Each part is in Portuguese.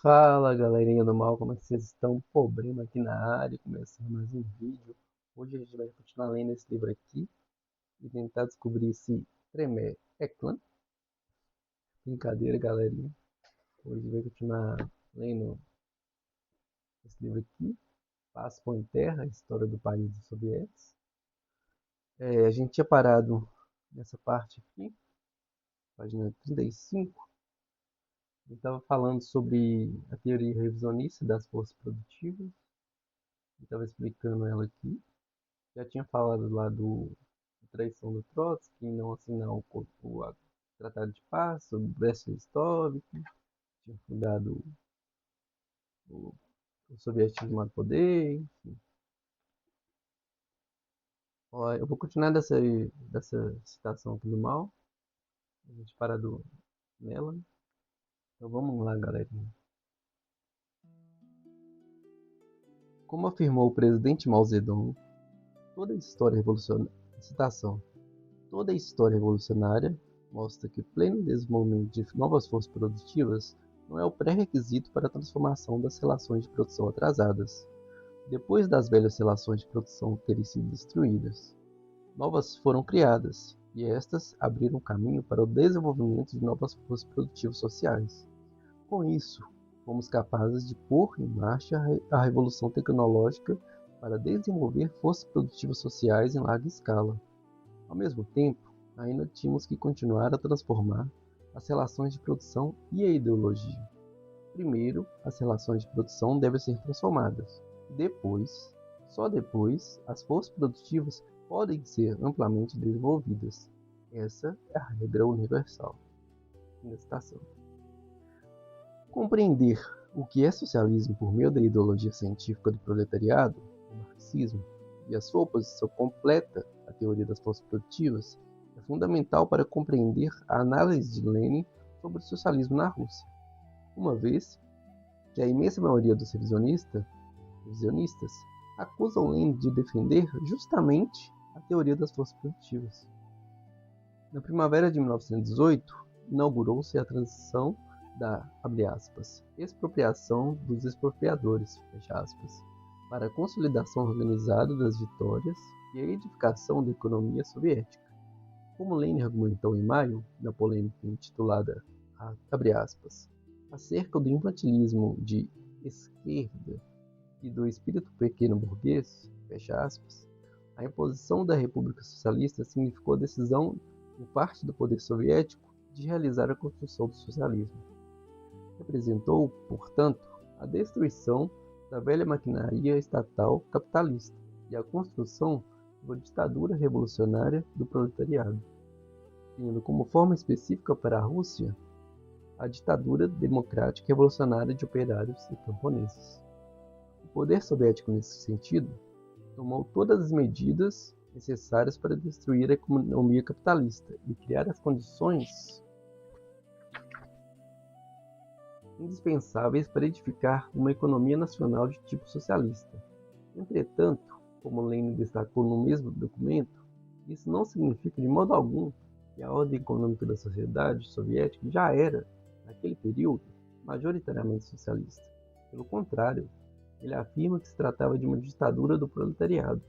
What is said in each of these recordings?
Fala galerinha do mal, como é que vocês estão? Problema aqui na área, começando mais um vídeo. Hoje a gente vai continuar lendo esse livro aqui e tentar descobrir se Tremé é clã. Brincadeira, galerinha. Hoje a gente vai continuar lendo esse livro aqui, Paz Pão em Terra, a história do país dos sovietes. A gente tinha parado nessa parte aqui, página 35, e estava falando sobre a teoria revisionista das forças produtivas. Estava explicando ela aqui. Já tinha falado lá do traição do Trotsky, não assinar o Tratado de Paz, sobre Brest-Litovsk, tinha fundado o, o sovietismo ao poder, enfim. Ó, eu vou continuar dessa citação aqui do Mao, a gente parado nela. Então vamos lá, galerinha. Como afirmou o presidente Mao Zedong, toda a história revolucionária, citação, toda a história revolucionária mostra que o pleno desenvolvimento de novas forças produtivas não é o pré-requisito para a transformação das relações de produção atrasadas, depois das velhas relações de produção terem sido destruídas. Novas foram criadas, e estas abriram caminho para o desenvolvimento de novas forças produtivas sociais. Com isso, fomos capazes de pôr em marcha a revolução tecnológica para desenvolver forças produtivas sociais em larga escala. Ao mesmo tempo, ainda tínhamos que continuar a transformar as relações de produção e a ideologia. Primeiro, as relações de produção devem ser transformadas. Depois, só depois, as forças produtivas podem ser amplamente desenvolvidas. Essa é a regra universal. Citação. Compreender o que é socialismo por meio da ideologia científica do proletariado, o marxismo, e a sua oposição completa à teoria das forças produtivas é fundamental para compreender a análise de Lenin sobre o socialismo na Rússia, uma vez que a imensa maioria dos revisionistas acusam Lenin de defender justamente a teoria das forças produtivas. Na primavera de 1918, inaugurou-se a transição da, abre aspas, expropriação dos expropriadores, fecha aspas, para a consolidação organizada das vitórias e a edificação da economia soviética. Como Lenin argumentou em maio, na polêmica intitulada, abre aspas, acerca do infantilismo de esquerda e do espírito pequeno burguês, fecha aspas, a imposição da República Socialista significou a decisão por parte do poder soviético de realizar a construção do socialismo. Representou, portanto, a destruição da velha maquinaria estatal capitalista e a construção de uma ditadura revolucionária do proletariado, tendo como forma específica para a Rússia a ditadura democrática revolucionária de operários e camponeses. O poder soviético, nesse sentido, tomou todas as medidas necessárias para destruir a economia capitalista e criar as condições indispensáveis para edificar uma economia nacional de tipo socialista. Entretanto, como Lenin destacou no mesmo documento, isso não significa de modo algum que a ordem econômica da sociedade soviética já era, naquele período, majoritariamente socialista. Pelo contrário, ele afirma que se tratava de uma ditadura do proletariado,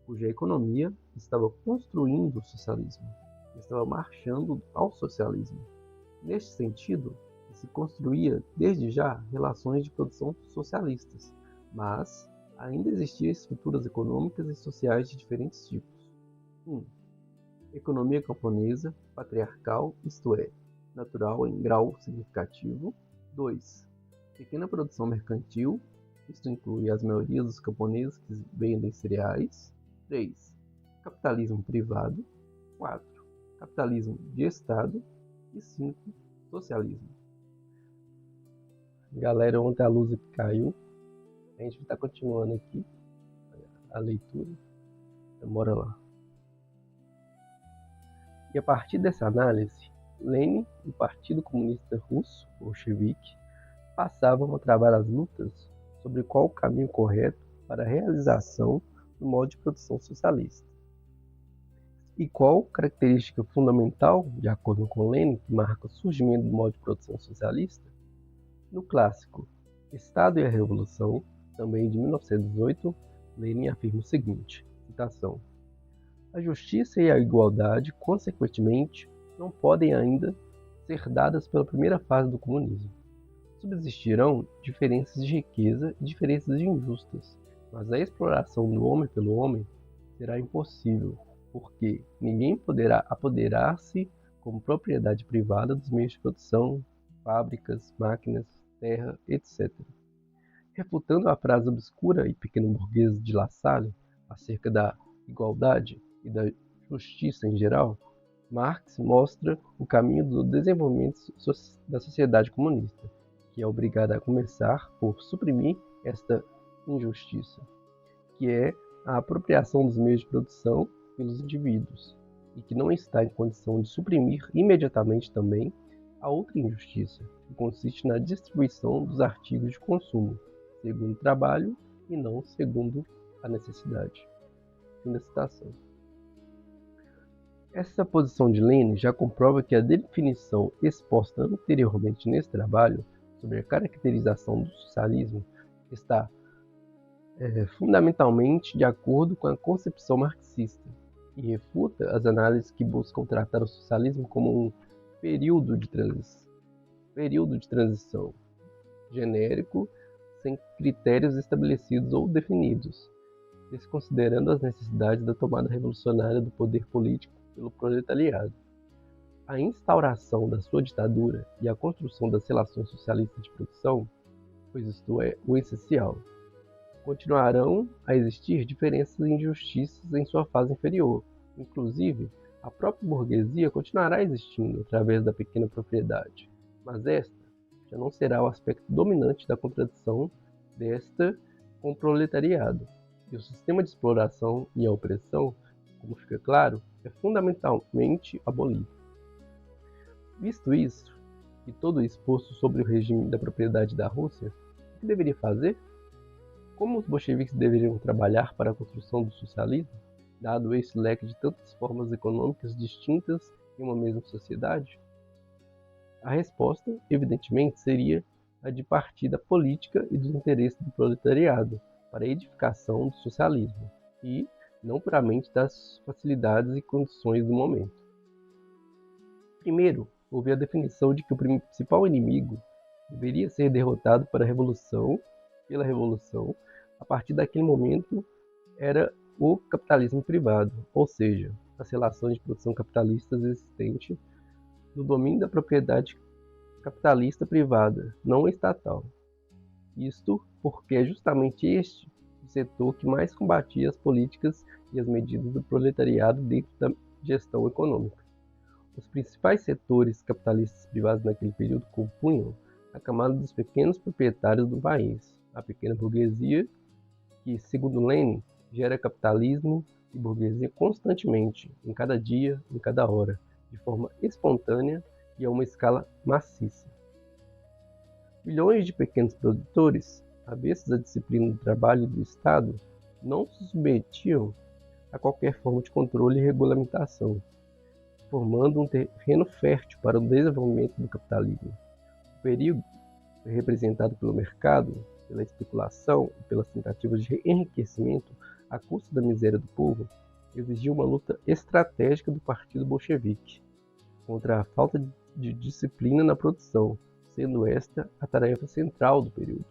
cuja economia estava construindo o socialismo, estava marchando ao socialismo. Neste sentido, se construía desde já relações de produção socialistas, mas ainda existiam estruturas econômicas e sociais de diferentes tipos. 1. Economia camponesa, patriarcal, isto é, natural em grau significativo. 2. Pequena produção mercantil, isto inclui as maiorias dos camponeses que vendem cereais. 3. Capitalismo privado. 4. Capitalismo de Estado. E 5. Socialismo. Galera, ontem a luz caiu. A gente está continuando aqui a leitura. Bora lá. E a partir dessa análise, Lenin e o Partido Comunista Russo, bolchevique, passavam a travar as lutas sobre qual o caminho correto para a realização do modo de produção socialista. E qual característica fundamental, de acordo com Lenin, que marca o surgimento do modo de produção socialista? No clássico Estado e a Revolução, também de 1918, Lenin afirma o seguinte, citação: a justiça e a igualdade, consequentemente, não podem ainda ser dadas pela primeira fase do comunismo. Subsistirão diferenças de riqueza e diferenças injustas, mas a exploração do homem pelo homem será impossível, porque ninguém poderá apoderar-se como propriedade privada dos meios de produção, fábricas, máquinas, terra, etc. Refutando a frase obscura e pequeno-burguesa de La Salle acerca da igualdade e da justiça em geral, Marx mostra o caminho do desenvolvimento da sociedade comunista, que é obrigada a começar por suprimir esta injustiça, que é a apropriação dos meios de produção pelos indivíduos, e que não está em condição de suprimir imediatamente também a outra injustiça, que consiste na distribuição dos artigos de consumo, segundo o trabalho e não segundo a necessidade. Fim da citação. Essa posição de Lenin já comprova que a definição exposta anteriormente nesse trabalho sobre a caracterização do socialismo está fundamentalmente de acordo com a concepção marxista e refuta as análises que buscam tratar o socialismo como um período de transição genérico, sem critérios estabelecidos ou definidos, desconsiderando as necessidades da tomada revolucionária do poder político pelo proletariado. A instauração da sua ditadura e a construção das relações socialistas de produção, pois isto é o essencial, continuarão a existir diferenças e injustiças em sua fase inferior. Inclusive, a própria burguesia continuará existindo através da pequena propriedade, mas esta já não será o aspecto dominante da contradição desta com o proletariado. E o sistema de exploração e a opressão, como fica claro, é fundamentalmente abolido. Visto isso, e todo exposto sobre o regime da propriedade da Rússia, o que deveria fazer? Como os bolcheviques deveriam trabalhar para a construção do socialismo, dado esse leque de tantas formas econômicas distintas em uma mesma sociedade? A resposta, evidentemente, seria a de partir da política e dos interesses do proletariado para a edificação do socialismo, e não puramente das facilidades e condições do momento. Primeiro, houve a definição de que o principal inimigo deveria ser derrotado pela revolução. A partir daquele momento, era o capitalismo privado, ou seja, as relações de produção capitalistas existentes no domínio da propriedade capitalista privada, não estatal. Isto porque é justamente este o setor que mais combatia as políticas e as medidas do proletariado dentro da gestão econômica. Os principais setores capitalistas privados naquele período compunham a camada dos pequenos proprietários do país, a pequena burguesia, que, segundo Lenin, gera capitalismo e burguesia constantemente, em cada dia, em cada hora, de forma espontânea e a uma escala maciça. Milhões de pequenos produtores, avessos à disciplina do trabalho e do Estado, não se submetiam a qualquer forma de controle e regulamentação, formando um terreno fértil para o desenvolvimento do capitalismo. O perigo é representado pelo mercado, pela especulação e pelas tentativas de enriquecimento à custa da miséria do povo, exigiu uma luta estratégica do Partido Bolchevique contra a falta de disciplina na produção, sendo esta a tarefa central do período.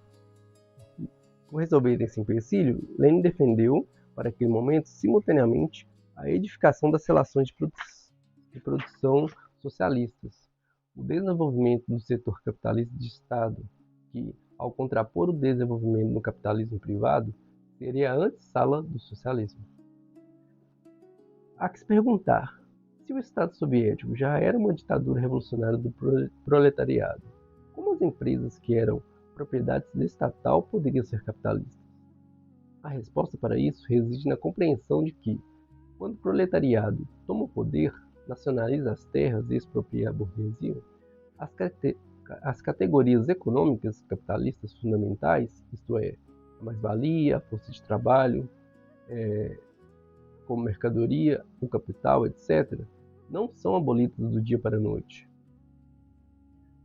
Por resolver esse empecilho, Lenin defendeu, para aquele momento, simultaneamente, a edificação das relações de produção socialistas, o desenvolvimento do setor capitalista de Estado, que, ao contrapor o desenvolvimento do capitalismo privado, seria a antessala do socialismo. Há que se perguntar, se o Estado soviético já era uma ditadura revolucionária do proletariado, como as empresas que eram propriedades estatal poderiam ser capitalistas? A resposta para isso reside na compreensão de que, quando o proletariado toma o poder, nacionaliza as terras e expropria a burguesia, as categorias econômicas capitalistas fundamentais, isto é, a mais-valia, a força de trabalho, como mercadoria, o capital, etc., não são abolidas do dia para a noite.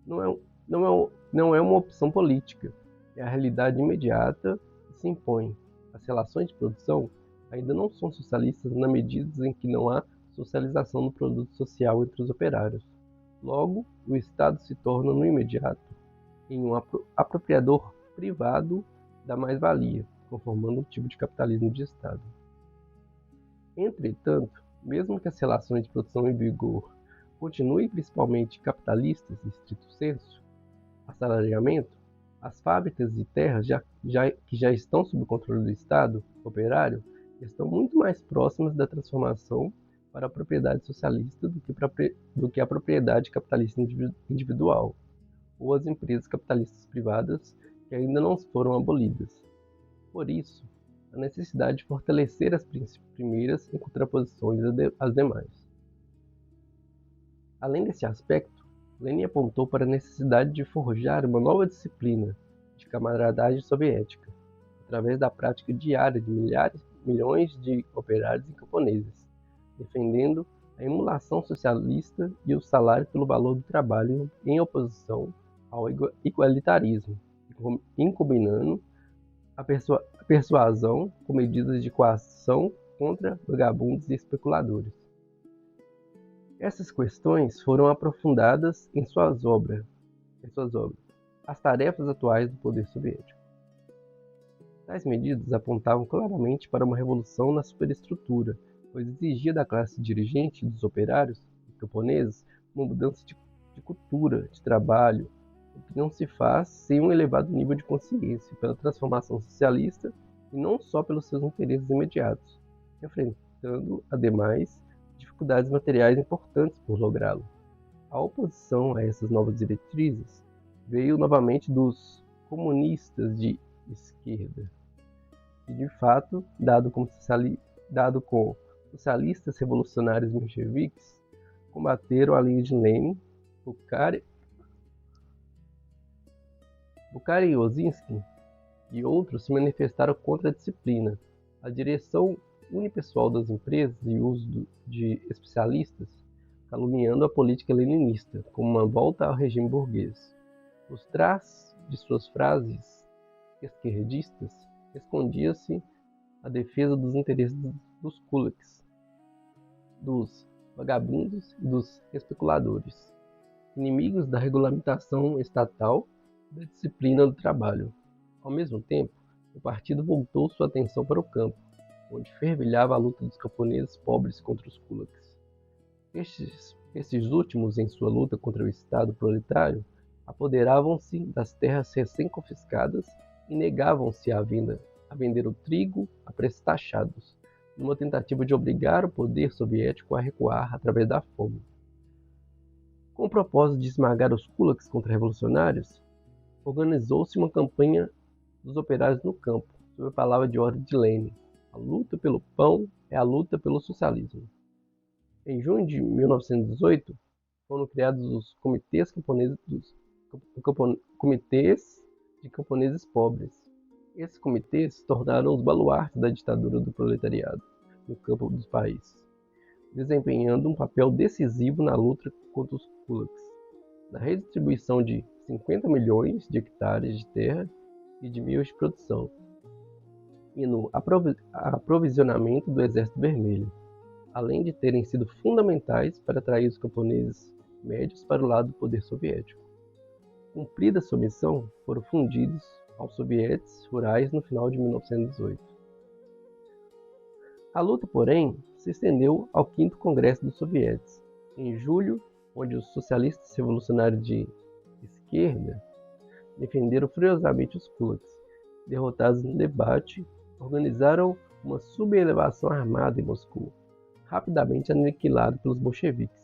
Não não é uma opção política, é a realidade imediata que se impõe. As relações de produção ainda não são socialistas na medida em que não há socialização do produto social entre os operários. Logo, o Estado se torna, no imediato, em um apropriador privado da mais-valia, conformando um tipo de capitalismo de Estado. Entretanto, mesmo que as relações de produção em vigor continuem principalmente capitalistas, em estrito senso, assalariamento, as fábricas de terras que já estão sob o controle do Estado operário estão muito mais próximas da transformação para a propriedade socialista do que a propriedade capitalista individual, ou as empresas capitalistas privadas que ainda não foram abolidas. Por isso, a necessidade de fortalecer as primeiras em contraposições às demais. Além desse aspecto, Lenin apontou para a necessidade de forjar uma nova disciplina de camaradagem soviética, através da prática diária de milhões de operários e camponeses, defendendo a emulação socialista e o salário pelo valor do trabalho em oposição ao igualitarismo, e combinando a persuasão com medidas de coação contra vagabundos e especuladores. Essas questões foram aprofundadas em suas obras, As Tarefas Atuais do Poder Soviético. Tais medidas apontavam claramente para uma revolução na superestrutura, pois exigia da classe dirigente, dos operários e camponeses, uma mudança de cultura, de trabalho, o que não se faz sem um elevado nível de consciência pela transformação socialista e não só pelos seus interesses imediatos, enfrentando, ademais, dificuldades materiais importantes por lográ-lo. A oposição a essas novas diretrizes veio novamente dos comunistas de esquerda, que de fato, dado com socialistas revolucionários mencheviques, combateram a linha de Lenin, Bukharin e Osinski e outros se manifestaram contra a disciplina, a direção unipessoal das empresas e o uso de especialistas, caluniando a política leninista como uma volta ao regime burguês. Por trás de suas frases esquerdistas, escondia-se a defesa dos interesses dos kulaks, dos vagabundos e dos especuladores, inimigos da regulamentação estatal e da disciplina do trabalho. Ao mesmo tempo, o partido voltou sua atenção para o campo, onde fervilhava a luta dos camponeses pobres contra os kulaks. Estes últimos, em sua luta contra o Estado proletário, apoderavam-se das terras recém-confiscadas e negavam-se a vender o trigo a preços taxados, numa tentativa de obrigar o poder soviético a recuar através da fome. Com o propósito de esmagar os kulaks contra-revolucionários, organizou-se uma campanha dos operários no campo, sob a palavra de ordem de Lenin: a luta pelo pão é a luta pelo socialismo. Em junho de 1918, foram criados os comitês de camponeses pobres. Esses comitês se tornaram os baluartes da ditadura do proletariado no campo dos países, desempenhando um papel decisivo na luta contra os kulaks, na redistribuição de 50 milhões de hectares de terra e de meios de produção, e no aprovisionamento do Exército Vermelho, além de terem sido fundamentais para atrair os camponeses médios para o lado do poder soviético. Cumprida sua missão, foram fundidos aos sovietes rurais no final de 1918. A luta, porém, se estendeu ao 5º Congresso dos Sovietes, em julho, onde os socialistas revolucionários de esquerda defenderam furiosamente os kulaks. Derrotados no debate, organizaram uma sublevação armada em Moscou, rapidamente aniquilado pelos bolcheviques.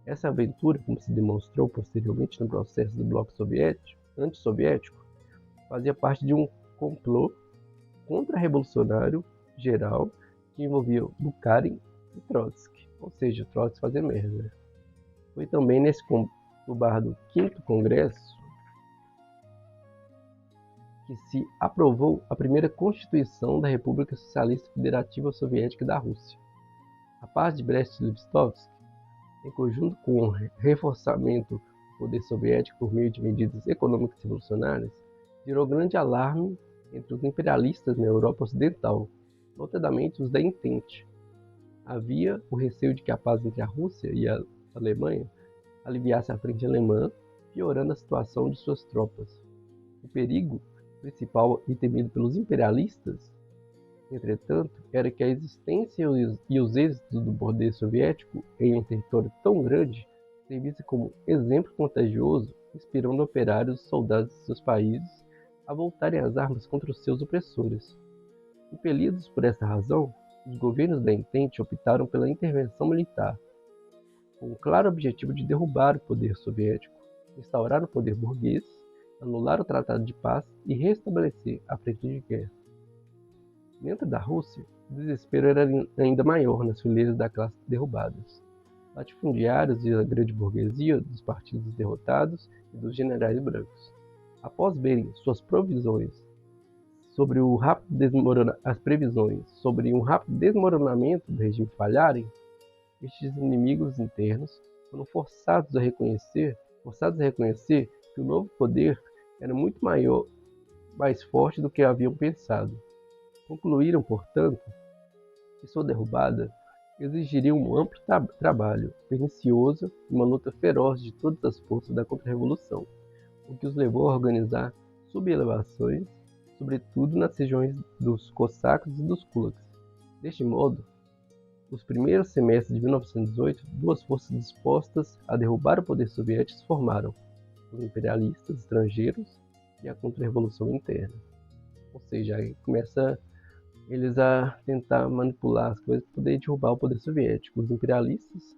Essa aventura, como se demonstrou posteriormente no processo do bloco antissoviético, fazia parte de um complô contra-revolucionário geral que envolvia Bukharin e Trotsky, ou seja, Trotsky fazia merda. Foi também no bar do 5º Congresso que se aprovou a primeira Constituição da República Socialista Federativa Soviética da Rússia. A Paz de Brest-Litovsk, em conjunto com o reforçamento do poder soviético por meio de medidas econômicas revolucionárias gerou grande alarme entre os imperialistas na Europa Ocidental, notadamente os da Entente. Havia o receio de que a paz entre a Rússia e a Alemanha aliviasse a frente alemã, piorando a situação de suas tropas. O perigo principal e temido pelos imperialistas, entretanto, era que a existência e os êxitos do poder soviético em um território tão grande servisse como exemplo contagioso, inspirando operários e soldados de seus países a voltarem às armas contra os seus opressores. Impelidos por essa razão, os governos da Entente optaram pela intervenção militar, com o claro objetivo de derrubar o poder soviético, instaurar o poder burguês, anular o Tratado de Paz e restabelecer a frente de guerra. Dentro da Rússia, o desespero era ainda maior nas fileiras da classe derrubadas. Latifundiários e a grande burguesia dos partidos derrotados e dos generais brancos. Após verem suas previsões sobre um rápido desmoronamento do regime falharem, estes inimigos internos foram forçados a reconhecer que o novo poder era muito maior, mais forte do que haviam pensado. Concluíram, portanto, que sua derrubada exigiria um amplo trabalho pernicioso e uma luta feroz de todas as forças da contra-revolução, o que os levou a organizar sublevações, sobretudo nas regiões dos cossacos e dos kulaks. Deste modo, nos primeiros semestres de 1918, duas forças dispostas a derrubar o poder soviético se formaram: os imperialistas estrangeiros e a contra-revolução interna. Ou seja, aí começa eles a tentar manipular as coisas para poder derrubar o poder soviético, os imperialistas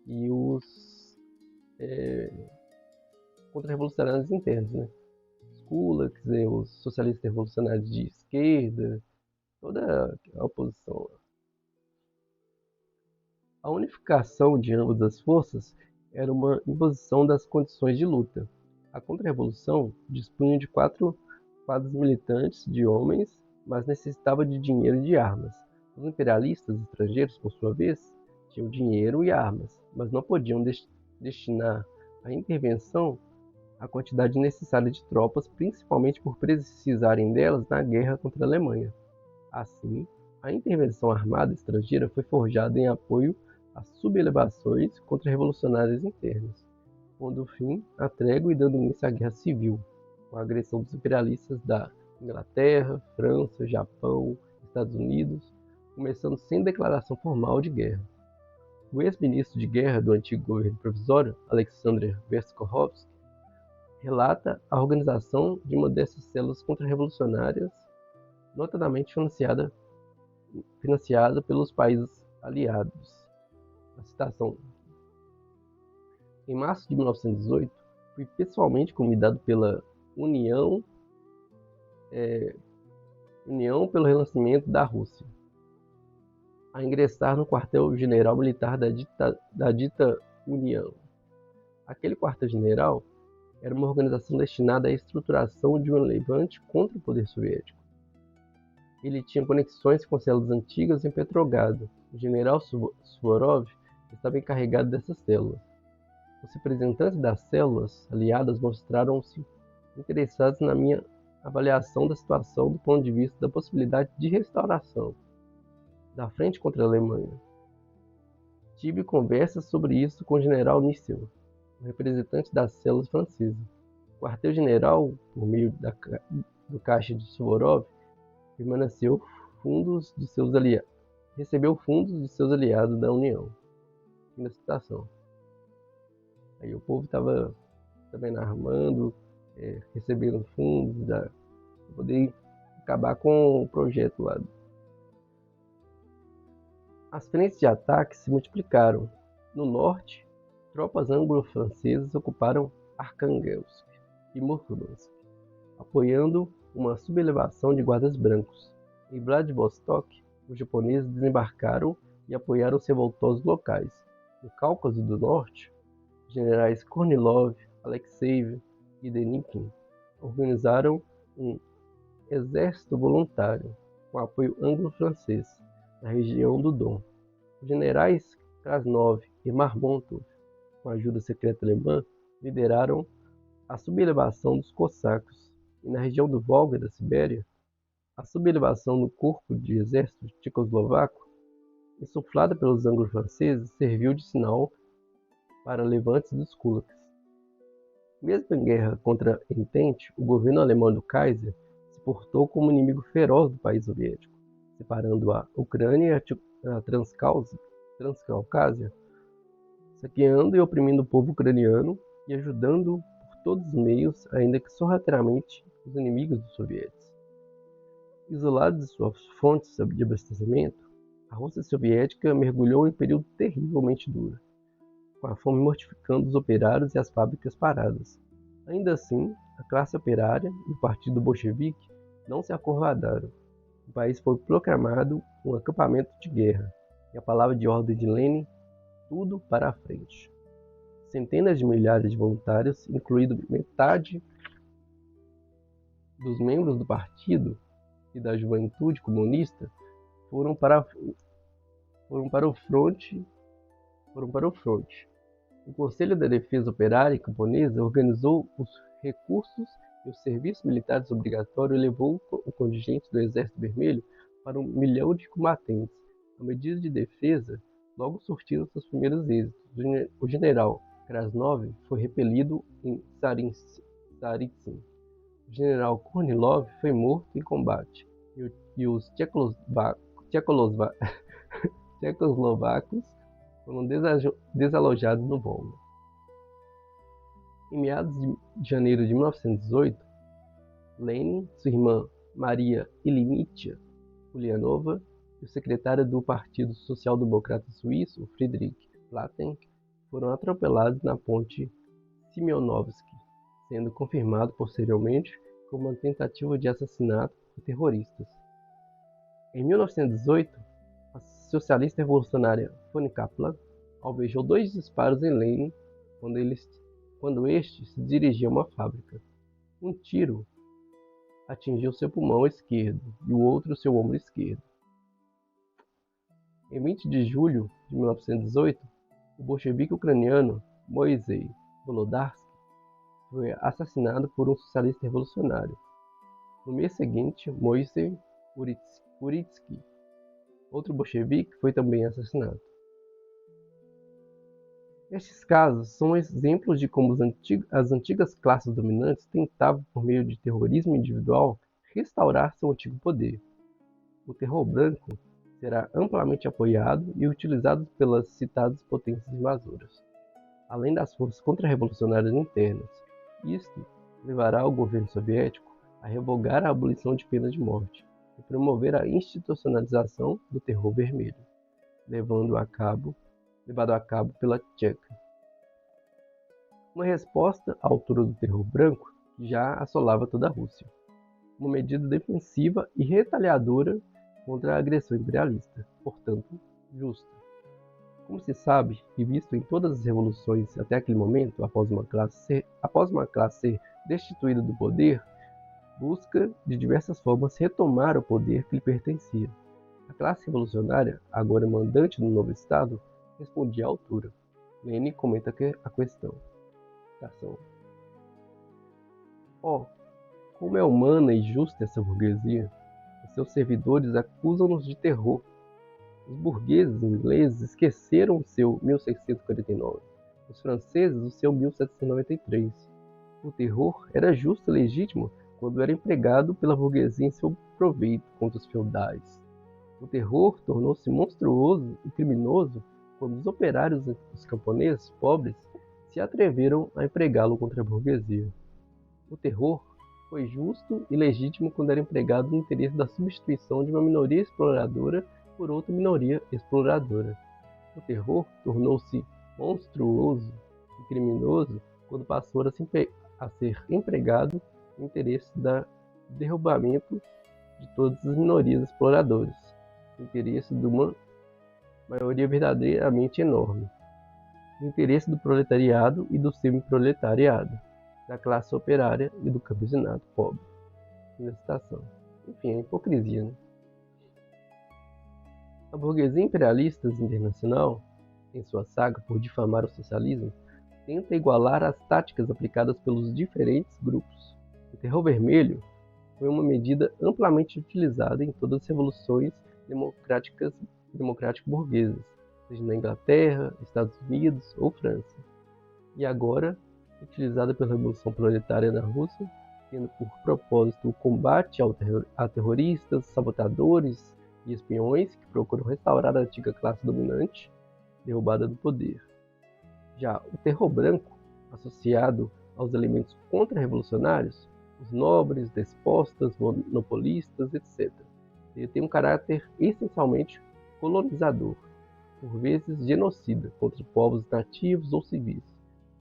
e os contra-revolucionários internos, né? Os kulaks, os socialistas revolucionários de esquerda, toda a oposição. A unificação de ambas as forças era uma imposição das condições de luta. A contra-revolução dispunha de 4 quadros militantes de homens, mas necessitava de dinheiro e de armas. Os imperialistas estrangeiros, por sua vez, tinham dinheiro e armas, mas não podiam destinar à intervenção a quantidade necessária de tropas, principalmente por precisarem delas na guerra contra a Alemanha. Assim, a intervenção armada estrangeira foi forjada em apoio às sublevações contra-revolucionárias internas, pondo fim à trégua e dando início à Guerra Civil, com a agressão dos imperialistas da Inglaterra, França, Japão, Estados Unidos, começando sem declaração formal de guerra. O ex-ministro de guerra do antigo governo provisório, Alexander Verkhovsky, relata a organização de uma dessas células contra-revolucionárias, notadamente financiada pelos países aliados. A citação: em março de 1918, fui pessoalmente convidado pela União pelo Renascimento da Rússia a ingressar no quartel-general militar da dita União. Aquele quartel-general era uma organização destinada à estruturação de um levante contra o poder soviético. Ele tinha conexões com células antigas em Petrogrado. O general Suvorov estava encarregado dessas células. Os representantes das células aliadas mostraram-se interessados na minha avaliação da situação do ponto de vista da possibilidade de restauração da frente contra a Alemanha. Tive conversas sobre isso com o general Nissel, o representante das células francesas. O quartel-general, por meio do caixa de Suvorov, recebeu fundos de seus aliados da União. Fim da citação. Aí o povo estava também armando, recebendo fundos para poder acabar com o projeto lá. As frentes de ataque se multiplicaram. No norte, tropas anglo-francesas ocuparam Arkhangelsk e Murmansk, apoiando uma sublevação de guardas brancos. Em Vladivostok, os japoneses desembarcaram e apoiaram os revoltosos locais. No Cáucaso do Norte, os generais Kornilov, Alexeyev e Denikin organizaram um exército voluntário com apoio anglo-francês na região do Don. Os generais Krasnov e Marmontov, com a ajuda secreta alemã, lideraram a sublevação dos cossacos, e na região do Volga da Sibéria, a sublevação do corpo de exército tchecoslovaco, insuflada pelos anglo-franceses, serviu de sinal para levantes dos kulaks. Mesmo em guerra contra a Entente, o governo alemão do Kaiser se portou como inimigo feroz do país soviético, separando a Ucrânia e a Transcaucásia, saqueando e oprimindo o povo ucraniano e ajudando por todos os meios, ainda que sorrateiramente, os inimigos dos soviéticos. Isolado de suas fontes de abastecimento, a Rússia soviética mergulhou em um período terrivelmente duro, com a fome mortificando os operários e as fábricas paradas. Ainda assim, a classe operária e o partido bolchevique não se acovardaram. O país foi proclamado um acampamento de guerra, e a palavra de ordem de Lenin: tudo para a frente. Centenas de milhares de voluntários, incluindo metade dos membros do partido e da juventude comunista, foram para o fronte. O Conselho da Defesa Operária Camponesa organizou os recursos e os serviços militares obrigatórios e levou o contingente do Exército Vermelho para 1 milhão de combatentes. A medida de defesa logo surtiram seus primeiros êxitos. O general Krasnov foi repelido em Tsaritsyn. O general Kornilov foi morto em combate, e os tchecoslovacos foram desalojados no Volga. Em meados de janeiro de 1918, Lenin, sua irmã Maria Ilinitia Ulyanova e o secretário do Partido Social Democrata Suíço, Friedrich Platen, foram atropelados na ponte Simeonovsky, sendo confirmado posteriormente como uma tentativa de assassinato por terroristas. Em 1918, a socialista revolucionária Fanny Kaplan alvejou 2 disparos em Lenin quando este se dirigia a uma fábrica. Um tiro atingiu seu pulmão esquerdo e o outro seu ombro esquerdo. Em 20 de julho de 1918, o bolchevique ucraniano Moisei Volodarsky foi assassinado por um socialista revolucionário. No mês seguinte, Moisei Uritsky, outro bolchevique, foi também assassinado. Estes casos são exemplos de como as antigas classes dominantes tentavam, por meio de terrorismo individual, restaurar seu antigo poder. O terror branco será amplamente apoiado e utilizado pelas citadas potências invasoras, além das forças contra-revolucionárias internas. Isto levará o governo soviético a revogar a abolição de penas de morte e promover a institucionalização do terror vermelho, levado a cabo pela Tcheca. Uma resposta à altura do terror branco que já assolava toda a Rússia. Uma medida defensiva e retaliadora contra a agressão imperialista, portanto, justa. Como se sabe, e visto em todas as revoluções até aquele momento, após uma classe ser destituída do poder, busca de diversas formas retomar o poder que lhe pertencia. A classe revolucionária, agora mandante do novo Estado, respondia à altura. Lenin comenta a questão. Oh, como é humana e justa essa burguesia! Os seus servidores acusam-nos de terror. Os burgueses ingleses esqueceram o seu 1649, os franceses o seu 1793. O terror era justo e legítimo quando era empregado pela burguesia em seu proveito contra os feudais. O terror tornou-se monstruoso e criminoso quando os operários e os camponeses pobres se atreveram a empregá-lo contra a burguesia. O terror foi justo e legítimo quando era empregado no interesse da substituição de uma minoria exploradora por outra minoria exploradora. O terror tornou-se monstruoso e criminoso quando passou a ser empregado no interesse do derrubamento de todas as minorias exploradoras, no interesse de uma maioria verdadeiramente enorme, no interesse do proletariado e do semi-proletariado, da classe operária e do campesinato pobre. Enfim, a hipocrisia, né? A burguesia imperialista internacional, em sua saga por difamar o socialismo, tenta igualar as táticas aplicadas pelos diferentes grupos. O terror vermelho foi uma medida amplamente utilizada em todas as revoluções democrático-burguesas, seja na Inglaterra, Estados Unidos ou França, e agora utilizada pela Revolução Proletária na Rússia, tendo por propósito o combate a terroristas, sabotadores e espiões que procuram restaurar a antiga classe dominante, derrubada do poder. Já o terror branco, associado aos elementos contra-revolucionários, os nobres, despostas, monopolistas, etc. Ele tem um caráter essencialmente colonizador, por vezes genocida contra povos nativos ou civis,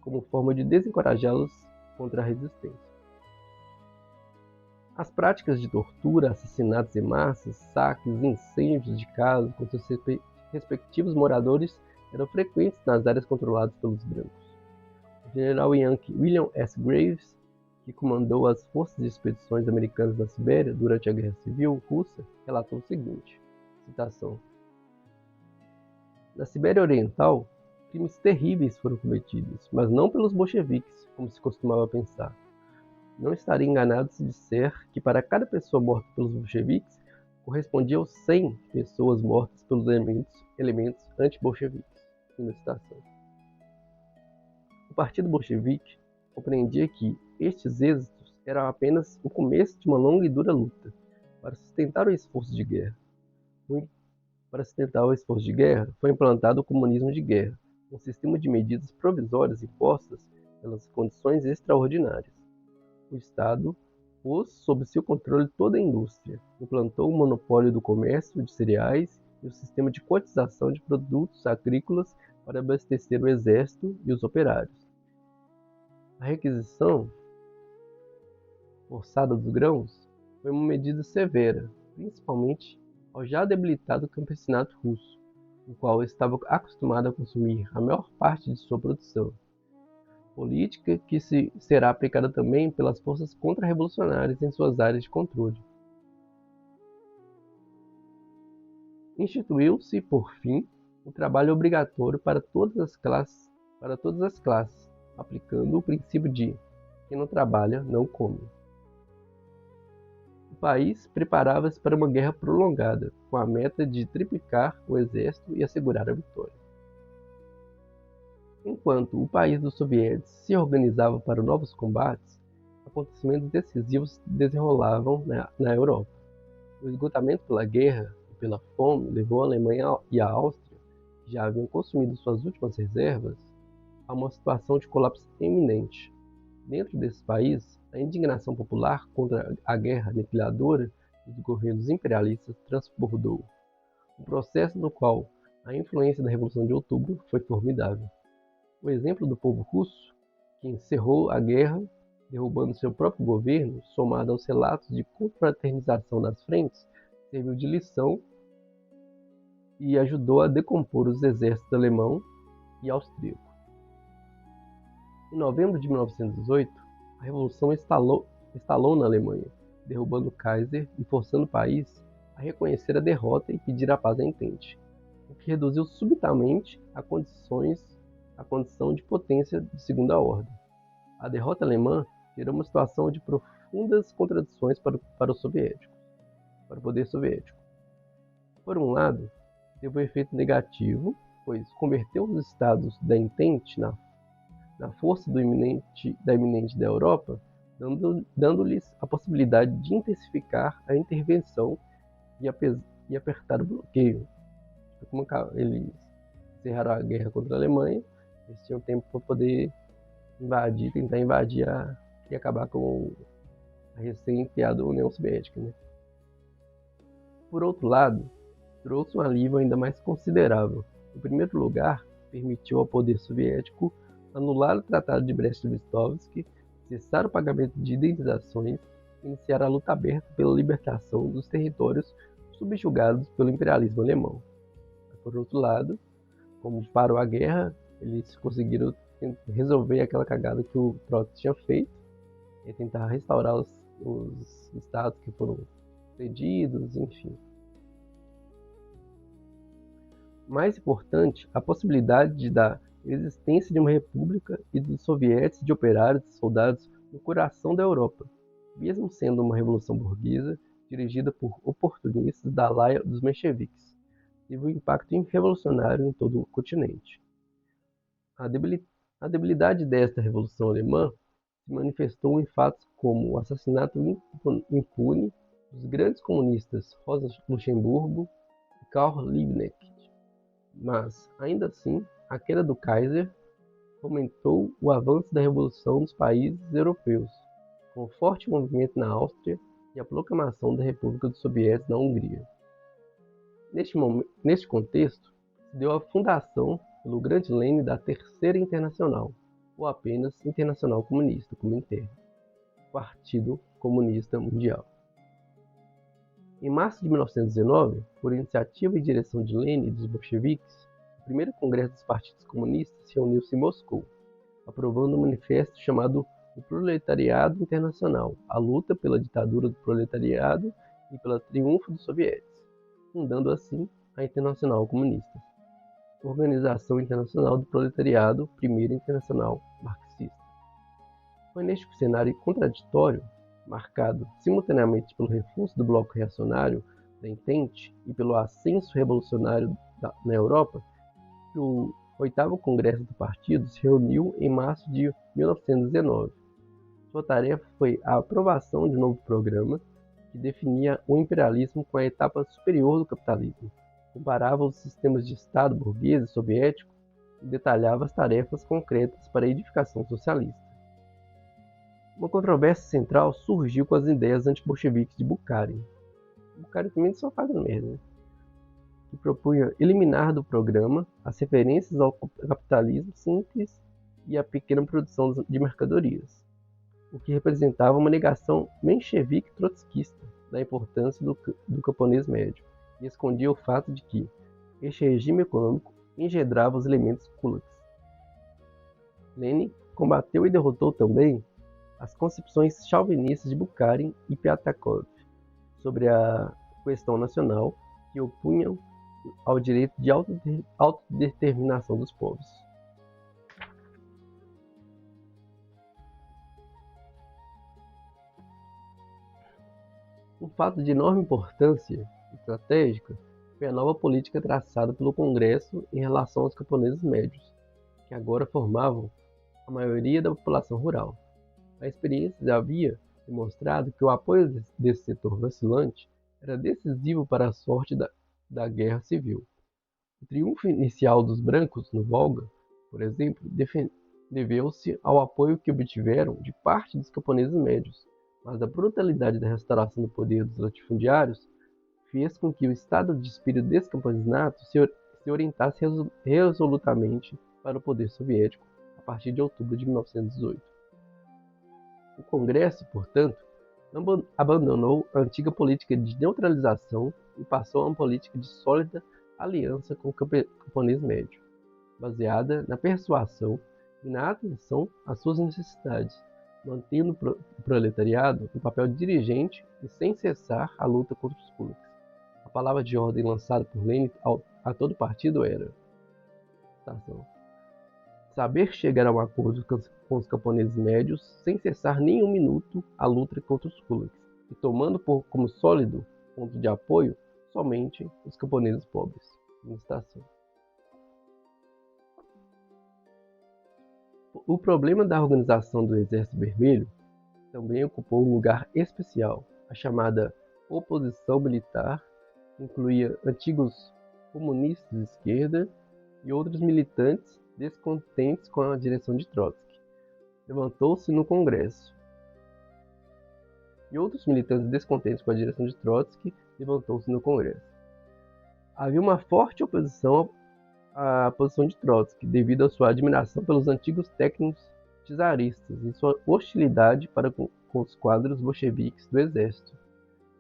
como forma de desencorajá-los contra a resistência. As práticas de tortura, assassinatos em massa, saques, incêndios de casas com seus respectivos moradores eram frequentes nas áreas controladas pelos brancos. O general Yankee William S. Graves, que comandou as forças de expedições americanas na Sibéria durante a Guerra Civil Russa, relatou o seguinte, citação: na Sibéria Oriental, crimes terríveis foram cometidos, mas não pelos bolcheviques, como se costumava pensar. Não estaria enganado se disser que para cada pessoa morta pelos bolcheviques, correspondiam 100 pessoas mortas pelos elementos anti-bolcheviques. Fim da citação. O Partido Bolchevique compreendia que estes êxitos eram apenas o começo de uma longa e dura luta para sustentar o esforço de guerra. Para sustentar o esforço de guerra, foi implantado o comunismo de guerra, um sistema de medidas provisórias impostas pelas condições extraordinárias. O Estado pôs sob seu controle toda a indústria, implantou o monopólio do comércio de cereais e o sistema de cotização de produtos agrícolas para abastecer o exército e os operários. A requisição forçada dos grãos foi uma medida severa, principalmente ao já debilitado campesinato russo, o qual estava acostumado a consumir a maior parte de sua produção. Política que será aplicada também pelas forças contra-revolucionárias em suas áreas de controle. Instituiu-se, por fim, o trabalho obrigatório para todas as classes, aplicando o princípio de quem não trabalha não come. O país preparava-se para uma guerra prolongada, com a meta de triplicar o exército e assegurar a vitória. Enquanto o país dos sovietes se organizava para novos combates, acontecimentos decisivos desenrolavam na Europa. O esgotamento pela guerra e pela fome levou a Alemanha e a Áustria, que já haviam consumido suas últimas reservas, a uma situação de colapso iminente. Dentro desses países, a indignação popular contra a guerra aniquiladora dos governos imperialistas transbordou, um processo no qual a influência da Revolução de Outubro foi formidável. O exemplo do povo russo, que encerrou a guerra, derrubando seu próprio governo, somado aos relatos de confraternização nas frentes, serviu de lição e ajudou a decompor os exércitos alemão e austríaco. Em novembro de 1918, a Revolução estalou na Alemanha, derrubando o Kaiser e forçando o país a reconhecer a derrota e pedir a paz à entente, o que reduziu subitamente a condição de potência de segunda ordem. A derrota alemã gerou uma situação de profundas contradições para o poder soviético. Por um lado, teve um efeito negativo, pois converteu os estados da Entente na força da iminente da Europa, dando-lhes a possibilidade de intensificar a intervenção e apertar o bloqueio. Como eles encerraram a guerra contra a Alemanha, eles tinham tempo para poder tentar invadir e acabar com a recém-criada União Soviética, né? Por outro lado, trouxe um alívio ainda mais considerável. Em primeiro lugar, permitiu ao poder soviético anular o Tratado de Brest-Litovsk, cessar o pagamento de indenizações e iniciar a luta aberta pela libertação dos territórios subjugados pelo imperialismo alemão. Por outro lado, como parou a guerra, eles conseguiram resolver aquela cagada que o Trotsky tinha feito e tentar restaurar os estados que foram cedidos, enfim. Mais importante, a possibilidade da a existência de uma república e dos sovietes de operários e soldados no coração da Europa, mesmo sendo uma revolução burguesa dirigida por oportunistas da laia dos mencheviques. Teve um impacto revolucionário em todo o continente. A debilidade desta revolução alemã se manifestou em fatos como o assassinato impune dos grandes comunistas Rosa Luxemburgo e Karl Liebknecht. Mas, ainda assim, a queda do Kaiser fomentou o avanço da revolução nos países europeus, com forte movimento na Áustria e a proclamação da República dos Sovietes na Hungria. Neste contexto, se deu a fundação pelo grande Lenin da Terceira Internacional, ou apenas Internacional Comunista, como interno, Partido Comunista Mundial. Em março de 1919, por iniciativa e direção de Lenin e dos bolcheviques, o primeiro congresso dos partidos comunistas reuniu-se em Moscou, aprovando um manifesto chamado O Proletariado Internacional, a luta pela ditadura do proletariado e pelo triunfo dos sovietes, fundando assim a Internacional Comunista, Organização Internacional do Proletariado, Primeira Internacional Marxista. Foi neste cenário contraditório, marcado simultaneamente pelo reforço do bloco reacionário da Entente e pelo ascenso revolucionário na Europa, que o 8º Congresso do Partido se reuniu em março de 1919. Sua tarefa foi a aprovação de um novo programa que definia o imperialismo com a etapa superior do capitalismo, comparava os sistemas de Estado burguês e soviético e detalhava as tarefas concretas para a edificação socialista. Uma controvérsia central surgiu com as ideias antibolcheviques de Bukharin. Bukharin também só fazendo merda, né? Que propunha eliminar do programa as referências ao capitalismo simples e à pequena produção de mercadorias, o que representava uma negação menchevique-trotskista da importância do camponês médio, e escondia o fato de que este regime econômico engendrava os elementos kulaks. Lenin combateu e derrotou também as concepções chauvinistas de Bukharin e Piatakov sobre a questão nacional, que opunham ao direito de autodeterminação dos povos. Um fato de enorme importância estratégica foi a nova política traçada pelo Congresso em relação aos camponeses médios, que agora formavam a maioria da população rural. A experiência havia demonstrado que o apoio desse setor vacilante era decisivo para a sorte da guerra civil. O triunfo inicial dos brancos no Volga, por exemplo, deveu-se ao apoio que obtiveram de parte dos camponeses médios, mas a brutalidade da restauração do poder dos latifundiários fez com que o estado de espírito desse camponinato se orientasse resolutamente para o poder soviético a partir de outubro de 1918. O Congresso, portanto, abandonou a antiga política de neutralização e passou a uma política de sólida aliança com o camponês médio, baseada na persuasão e na atenção às suas necessidades, mantendo o proletariado no papel dirigente e sem cessar a luta contra os kulaks. A palavra de ordem lançada por Lenin a todo o partido era: saber chegar a um acordo com os camponeses médios sem cessar nem um minuto a luta contra os kulaks, e tomando como sólido ponto de apoio somente os camponeses pobres. O problema da organização do Exército Vermelho também ocupou um lugar especial. A chamada oposição militar incluía antigos comunistas de esquerda e outros militantes descontentes com a direção de Trotsky. Levantou-se no Congresso. E outros militantes descontentes com a direção de Trotsky levantou-se no Congresso. Havia uma forte oposição à posição de Trotsky, devido à sua admiração pelos antigos técnicos czaristas e sua hostilidade para com os quadros bolcheviques do exército,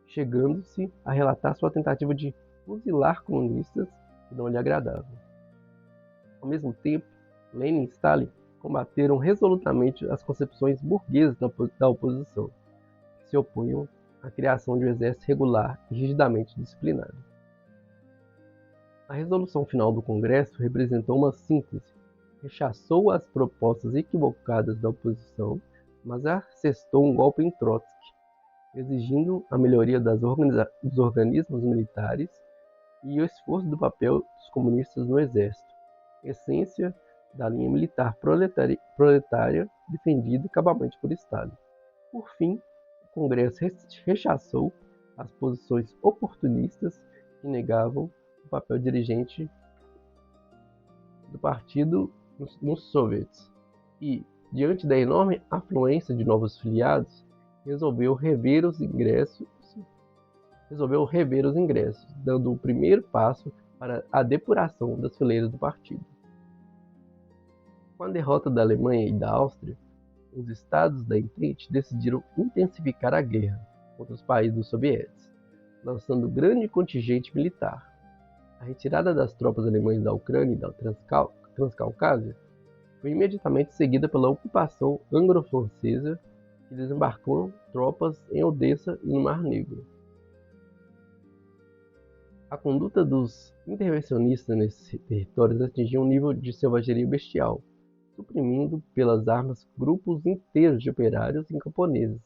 chegando-se a relatar sua tentativa de fuzilar comunistas que não lhe agradavam. Ao mesmo tempo, Lenin e Stalin combateram resolutamente as concepções burguesas da oposição, que se opunham à criação de um exército regular e rigidamente disciplinado. A resolução final do Congresso representou uma síntese rechaçou as propostas equivocadas da oposição, mas assestou um golpe em Trotsky, exigindo a melhoria dos organismos militares e o esforço do papel dos comunistas no exército, essência da linha militar proletária defendida cabalmente por Stalin. Por fim, o Congresso rechaçou as posições oportunistas que negavam o papel dirigente do partido nos soviets e, diante da enorme afluência de novos filiados, resolveu rever os ingressos, dando o primeiro passo para a depuração das fileiras do partido. Com a derrota da Alemanha e da Áustria, os estados da Entente decidiram intensificar a guerra contra os países soviéticos, lançando grande contingente militar. A retirada das tropas alemãs da Ucrânia e da Transcaucásia foi imediatamente seguida pela ocupação anglo-francesa, que desembarcou tropas em Odessa e no Mar Negro. A conduta dos intervencionistas nesses territórios atingiu um nível de selvageria bestial, suprimindo pelas armas grupos inteiros de operários e camponeses,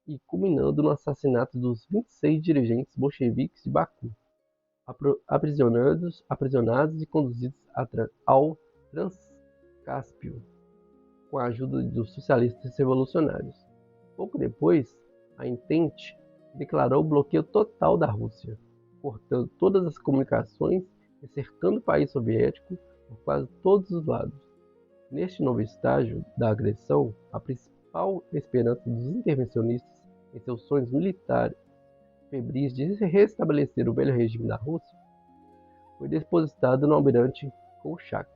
e culminando no assassinato dos 26 dirigentes bolcheviques de Baku, aprisionados e conduzidos ao Transcáspio, com a ajuda dos socialistas revolucionários. Pouco depois, a Entente declarou o bloqueio total da Rússia, cortando todas as comunicações e cercando o país soviético por quase todos os lados. Neste novo estágio da agressão, a principal esperança dos intervencionistas em seus sonhos militares febris de restabelecer o velho regime da Rússia foi depositada no almirante Kolchak,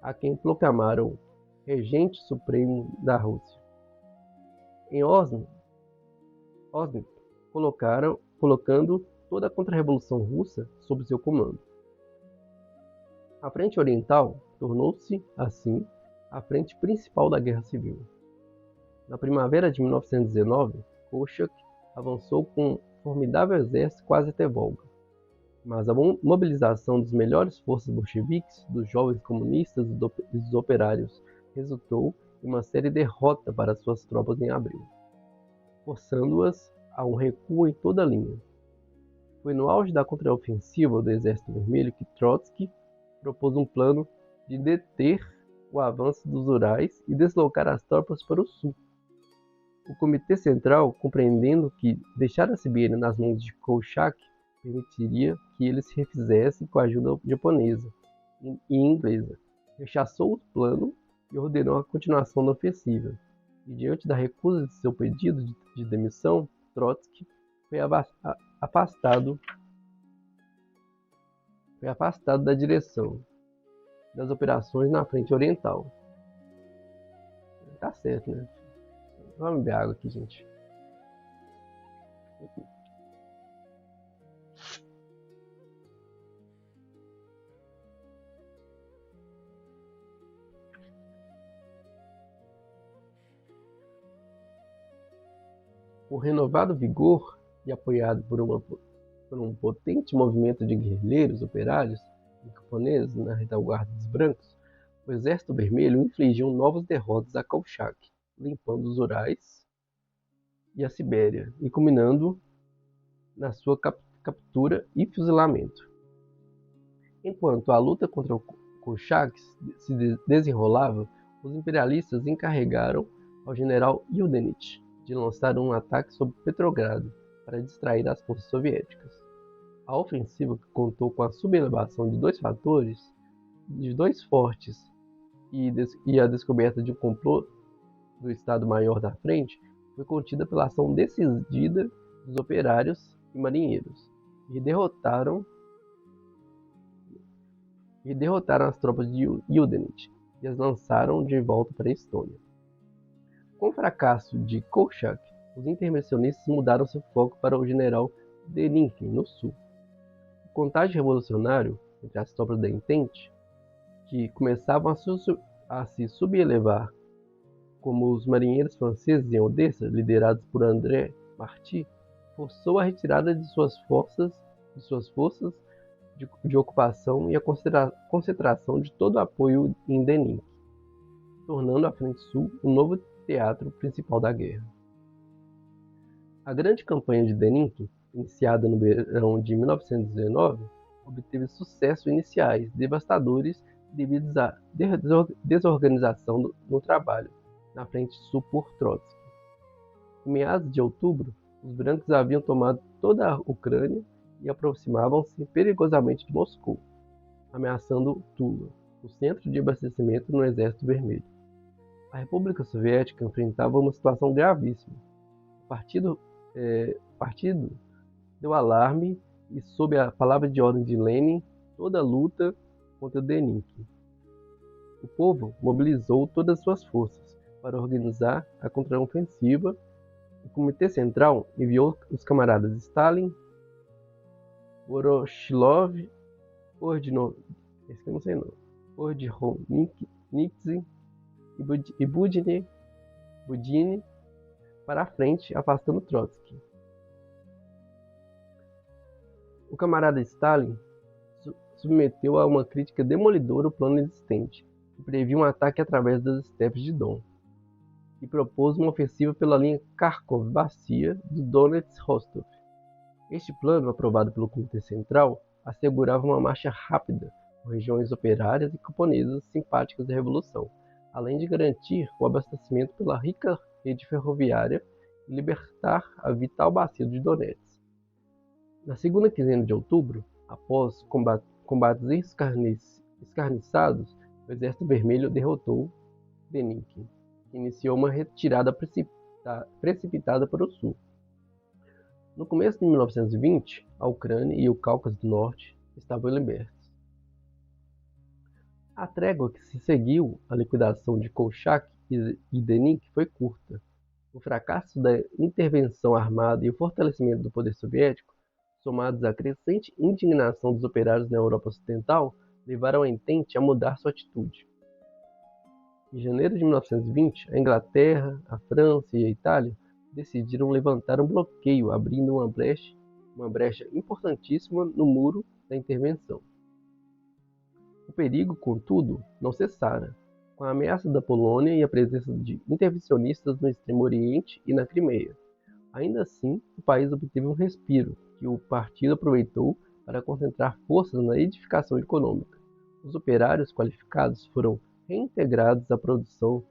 a quem proclamaram regente supremo da Rússia. Em Osny, colocando toda a contra-revolução russa sob seu comando. A Frente Oriental tornou-se, assim, a frente principal da Guerra Civil. Na primavera de 1919, Kolchak avançou com um formidável exército quase até Volga. Mas a mobilização das melhores forças bolcheviques, dos jovens comunistas e dos operários resultou em uma séria derrota para suas tropas em abril, forçando-as a um recuo em toda a linha. Foi no auge da contraofensiva do Exército Vermelho que Trotsky propôs um plano de deter o avanço dos Urais e deslocar as tropas para o sul. O Comitê Central, compreendendo que deixar a Sibéria nas mãos de Kolchak permitiria que ele se refizesse com a ajuda japonesa e inglesa, rechaçou o plano e ordenou a continuação da ofensiva. E diante da recusa de seu pedido de demissão, Trotsky foi afastado da direção das operações na frente oriental. Tá certo, né? Vamos beber água aqui, gente. Com renovado vigor e apoiado por um potente movimento de guerrilheiros operários e camponeses na retaguarda dos brancos, o Exército Vermelho infligiu novas derrotas a Kolchak, limpando os Urais e a Sibéria, e culminando na sua captura e fuzilamento. Enquanto a luta contra o Kolchak se desenrolava, os imperialistas encarregaram ao general Yudenich de lançar um ataque sobre Petrogrado para distrair as forças soviéticas. A ofensiva, que contou com a sublevação de dois fortes e a descoberta de um complô do Estado-Maior da Frente, foi contida pela ação decidida dos operários e marinheiros, e derrotaram as tropas de Yudenich e as lançaram de volta para a Estônia. Com o fracasso de Kolchak, os intervencionistas mudaram seu foco para o general Denikin, no sul. O contágio revolucionário entre as tropas da Entente, que começavam a se sublevar, como os marinheiros franceses em Odessa, liderados por André Marty, forçou a retirada de suas forças de ocupação e a concentração de todo o apoio em Denikin. tornando a Frente Sul o novo teatro principal da guerra. A grande campanha de Denikin, iniciada no verão de 1919, obteve sucessos iniciais devastadores devido à desorganização no trabalho na Frente Sul por Trotsky. Em meados de outubro, os brancos haviam tomado toda a Ucrânia e aproximavam-se perigosamente de Moscou, ameaçando Tula, o centro de abastecimento no Exército Vermelho. A República Soviética enfrentava uma situação gravíssima. O partido deu alarme e, sob a palavra de ordem de Lenin, toda a luta contra Denikin. O povo mobilizou todas as suas forças para organizar a contraofensiva. O Comitê Central enviou os camaradas Stalin, Voroshilov, Ordzhonikidze e Budinin para a frente, afastando Trotsky. O camarada Stalin submeteu a uma crítica demolidora o plano existente, que previa um ataque através das estepes de Don, e propôs uma ofensiva pela linha Kharkov-Bacia do Donetsk-Rostov. Este plano, aprovado pelo Comitê Central, assegurava uma marcha rápida por regiões operárias e camponesas simpáticas à Revolução, além de garantir o abastecimento pela rica rede ferroviária e libertar a vital bacia de Donetsk. Na segunda quinzena de outubro, após combates escarniçados, o Exército Vermelho derrotou Denikin, que iniciou uma retirada precipitada para o sul. No começo de 1920, a Ucrânia e o Cáucaso do Norte estavam libertos. A trégua que se seguiu à liquidação de Kolchak e Denikin foi curta. O fracasso da intervenção armada e o fortalecimento do poder soviético, somados à crescente indignação dos operários na Europa Ocidental, levaram a Entente a mudar sua atitude. Em janeiro de 1920, a Inglaterra, a França e a Itália decidiram levantar um bloqueio, abrindo uma brecha importantíssima no muro da intervenção. O perigo, contudo, não cessara, com a ameaça da Polônia e a presença de intervencionistas no Extremo Oriente e na Crimeia. Ainda assim, o país obteve um respiro, que o partido aproveitou para concentrar forças na edificação econômica. Os operários qualificados foram reintegrados à produção.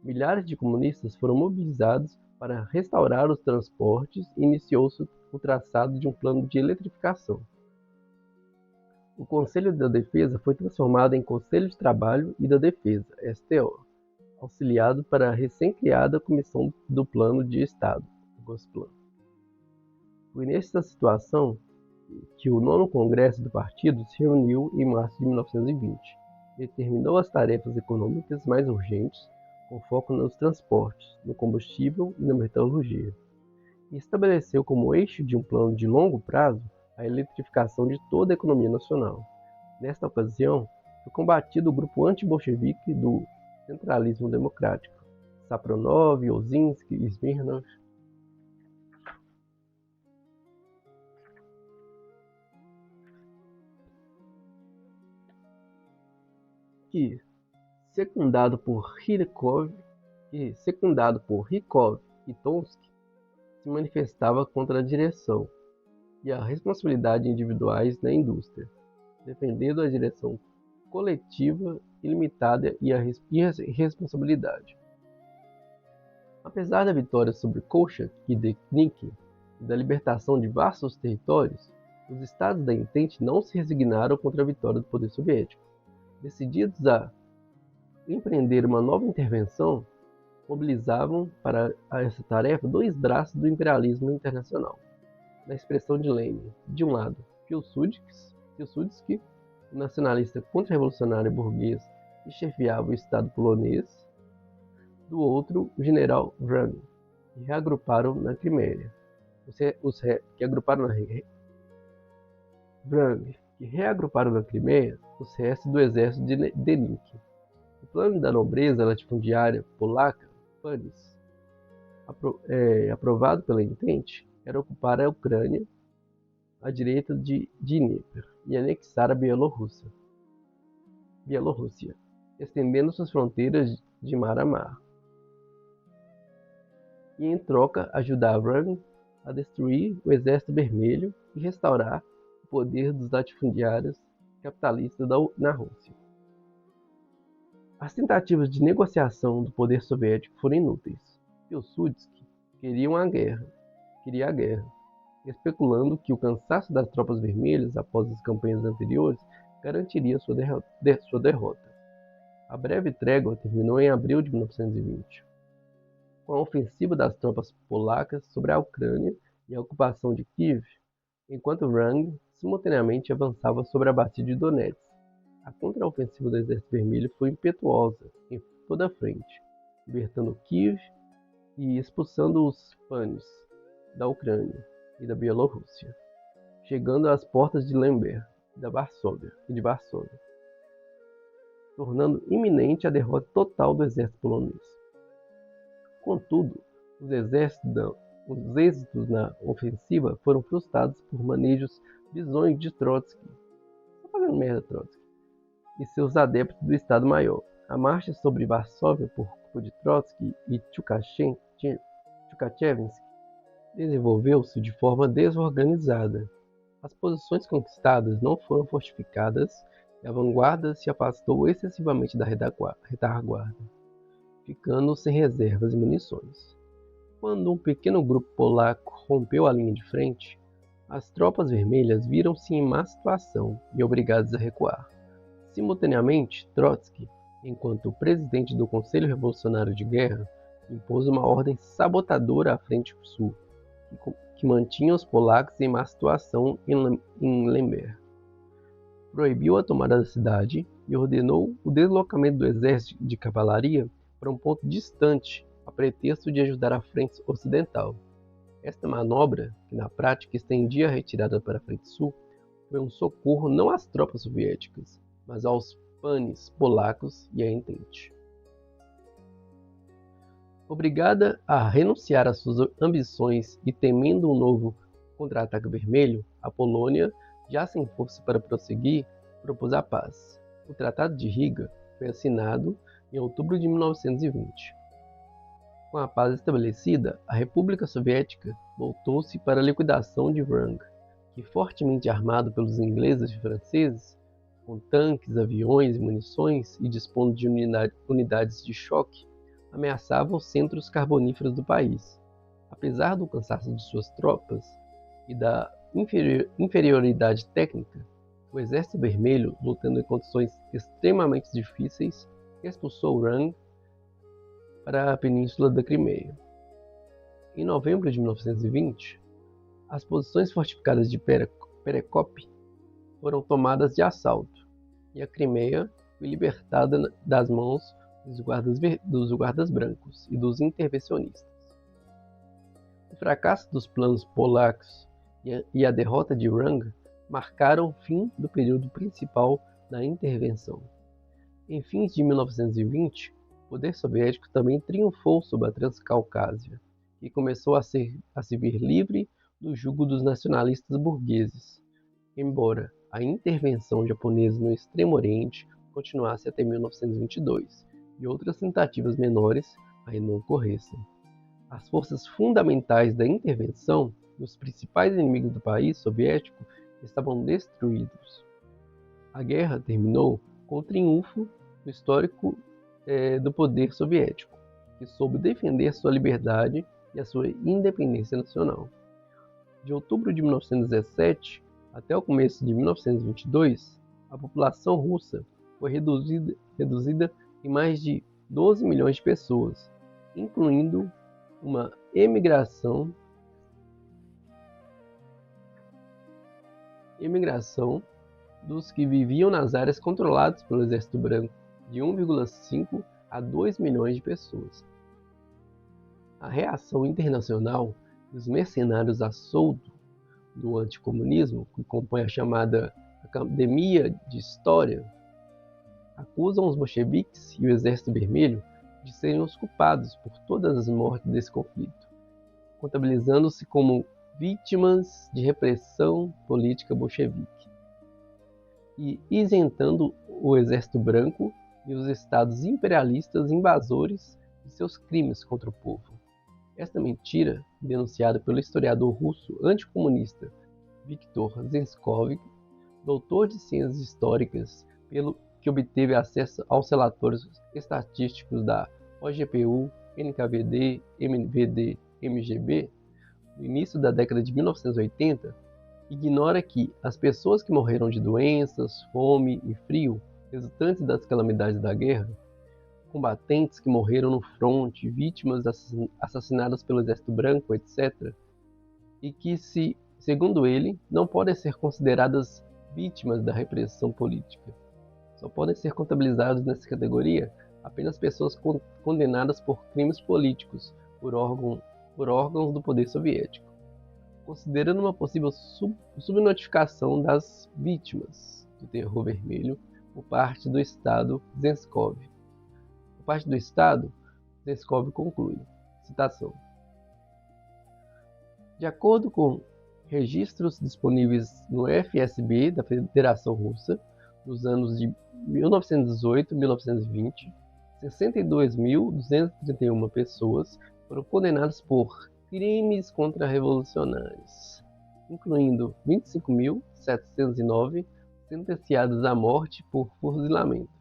Milhares de comunistas foram mobilizados para restaurar os transportes e iniciou-se o traçado de um plano de eletrificação. O Conselho da Defesa foi transformado em Conselho de Trabalho e da Defesa, STO, auxiliado para a recém-criada Comissão do Plano de Estado, Gosplan. Foi nesta situação que o 9º Congresso do Partido se reuniu em março de 1920. Determinou as tarefas econômicas mais urgentes, com foco nos transportes, no combustível e na metalurgia, e estabeleceu como eixo de um plano de longo prazo a eletrificação de toda a economia nacional. Nesta ocasião, foi combatido o grupo anti-bolchevique do centralismo democrático, Sapronov, Osinski e Smirnov, que, secundado por Rykov e Tomsky, se manifestava contra a direção e a responsabilidade individuais na indústria, defendendo a direção coletiva, ilimitada e a irresponsabilidade. Apesar da vitória sobre Kolchak e Denikin e da libertação de vastos territórios, os estados da Entente não se resignaram contra a vitória do poder soviético. Decididos a empreender uma nova intervenção, mobilizavam para essa tarefa dois braços do imperialismo internacional. Na expressão de Lenin, de um lado, Pilsudski, o nacionalista contra-revolucionário burguês que chefiava o Estado polonês, do outro, o general Wrangel, que reagruparam na Crimeia. Os restos do exército de Denikin. O plano da nobreza latifundiária polaca, PANIS, aprovado pela Entente, era ocupar a Ucrânia à direita de Dnieper e anexar a Bielorrússia. Bielorrússia, estendendo suas fronteiras de mar a mar. E em troca ajudava Rang a destruir o Exército Vermelho e restaurar o poder dos latifundiários capitalistas na Rússia. As tentativas de negociação do poder soviético foram inúteis. Pilsudski queria a guerra, especulando que o cansaço das tropas vermelhas após as campanhas anteriores garantiria sua derrota. A breve trégua terminou em abril de 1920, com a ofensiva das tropas polacas sobre a Ucrânia e a ocupação de Kiev, enquanto Rang simultaneamente avançava sobre a bacia de Donetsk. A contraofensiva do Exército Vermelho foi impetuosa em toda a frente, libertando Kiev e expulsando os panis da Ucrânia e da Bielorrússia, chegando às portas de Lemberg e de Varsóvia, tornando iminente a derrota total do exército polonês. Contudo, os êxitos na ofensiva foram frustrados por manejos bizonhos de Trotsky, e seus adeptos do Estado-Maior. A marcha sobre Varsóvia por culpa de Trotsky e Tukhachevsky desenvolveu-se de forma desorganizada. As posições conquistadas não foram fortificadas e a vanguarda se afastou excessivamente da retaguarda, ficando sem reservas e munições. Quando um pequeno grupo polaco rompeu a linha de frente, as tropas vermelhas viram-se em má situação e obrigadas a recuar. Simultaneamente, Trotsky, enquanto presidente do Conselho Revolucionário de Guerra, impôs uma ordem sabotadora à Frente Sul, que mantinha os polacos em má situação em Lemberg. Proibiu a tomada da cidade e ordenou o deslocamento do exército de cavalaria para um ponto distante, a pretexto de ajudar a frente ocidental. Esta manobra, que na prática estendia a retirada para a Frente Sul, foi um socorro não às tropas soviéticas, mas aos panis polacos e à Entente. Obrigada a renunciar às suas ambições e temendo um novo contra-ataque vermelho, a Polônia, já sem força para prosseguir, propôs a paz. O Tratado de Riga foi assinado em outubro de 1920. Com a paz estabelecida, a República Soviética voltou-se para a liquidação de Rang, que, fortemente armado pelos ingleses e franceses, com tanques, aviões e munições e dispondo de unidades de choque, ameaçava os centros carboníferos do país. Apesar do cansaço de suas tropas e da inferioridade técnica, o Exército Vermelho, lutando em condições extremamente difíceis, expulsou Rang para a Península da Crimeia. Em novembro de 1920, as posições fortificadas de Perekop foram tomadas de assalto, e a Crimeia foi libertada das mãos dos guardas brancos e dos intervencionistas. O fracasso dos planos polacos e a derrota de Rang marcaram o fim do período principal da intervenção. Em fins de 1920, o poder soviético também triunfou sobre a Transcaucásia, e começou a se ver livre do jugo dos nacionalistas burgueses, embora a intervenção japonesa no Extremo Oriente continuasse até 1922 e outras tentativas menores ainda ocorressem. As forças fundamentais da intervenção e os principais inimigos do país soviético estavam destruídos. A guerra terminou com o triunfo histórico do poder soviético, que soube defender sua liberdade e a sua independência nacional. De outubro de 1917 até o começo de 1922, a população russa foi reduzida em mais de 12 milhões de pessoas, incluindo uma emigração dos que viviam nas áreas controladas pelo Exército Branco, de 1,5 a 2 milhões de pessoas. A reação internacional e os mercenários a soldo do anticomunismo, que compõe a chamada Academia de História, acusam os bolcheviques e o Exército Vermelho de serem os culpados por todas as mortes desse conflito, contabilizando-se como vítimas de repressão política bolchevique e isentando o Exército Branco e os estados imperialistas invasores de seus crimes contra o povo. Esta mentira, denunciada pelo historiador russo anticomunista Viktor Zenskov, doutor de ciências históricas, pelo que obteve acesso aos relatórios estatísticos da OGPU, NKVD, MVD, MGB, no início da década de 1980, ignora que as pessoas que morreram de doenças, fome e frio, resultantes das calamidades da guerra, combatentes que morreram no fronte, vítimas assassinadas pelo Exército Branco, etc., e que, segundo ele, não podem ser consideradas vítimas da repressão política. Só podem ser contabilizados nessa categoria apenas pessoas condenadas por crimes políticos por órgãos do poder soviético, considerando uma possível subnotificação das vítimas do Terror Vermelho por parte do Estado Zenskov. Por parte do Estado, Zenskov conclui, citação: de acordo com registros disponíveis no FSB da Federação Russa, nos anos de 1918 e 1920, 62.231 pessoas foram condenadas por crimes contra-revolucionários, incluindo 25.709 sentenciados à morte por fuzilamento.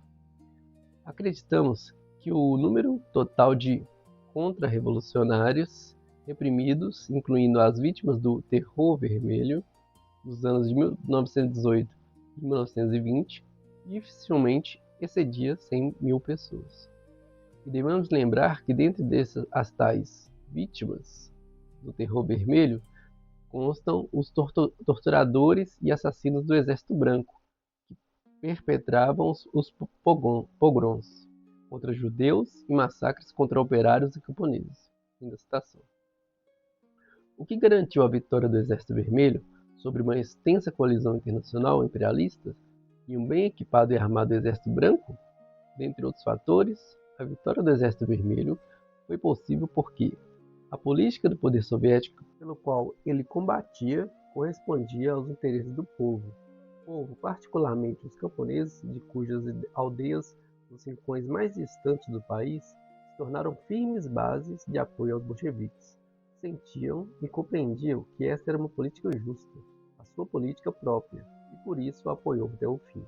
Acreditamos que o número total de contra-revolucionários reprimidos, incluindo as vítimas do Terror Vermelho, nos anos de 1918 e 1920, dificilmente excedia 100 mil pessoas. E devemos lembrar que dentre dessas as tais vítimas do Terror Vermelho constam os torturadores e assassinos do Exército Branco, que perpetravam os pogroms contra judeus e massacres contra operários e camponeses. Fim da citação. O que garantiu a vitória do Exército Vermelho sobre uma extensa coalizão internacional imperialista e um bem equipado e armado Exército Branco? Dentre outros fatores, a vitória do Exército Vermelho foi possível porque a política do poder soviético, pelo qual ele combatia, correspondia aos interesses do povo, particularmente os camponeses, de cujas aldeias nos rincões mais distantes do país se tornaram firmes bases de apoio aos bolcheviques. Sentiam e compreendiam que esta era uma política justa, a sua política própria, e por isso a apoiou até o fim.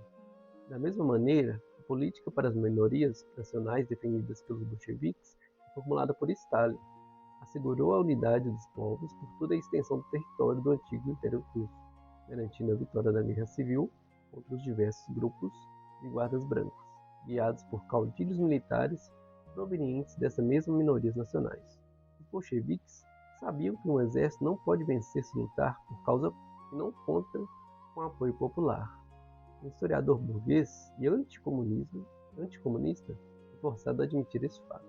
Da mesma maneira, a política para as minorias nacionais defendidas pelos bolcheviques foi formulada por Stalin. Assegurou a unidade dos povos por toda a extensão do território do antigo Império Russo, garantindo a vitória da guerra civil contra os diversos grupos de guardas brancos, guiados por caudilhos militares provenientes dessas mesmas minorias nacionais. Os bolcheviques sabiam que um exército não pode vencer se lutar por causa que não conta com apoio popular. Um historiador burguês e anticomunista é forçado a admitir esse fato.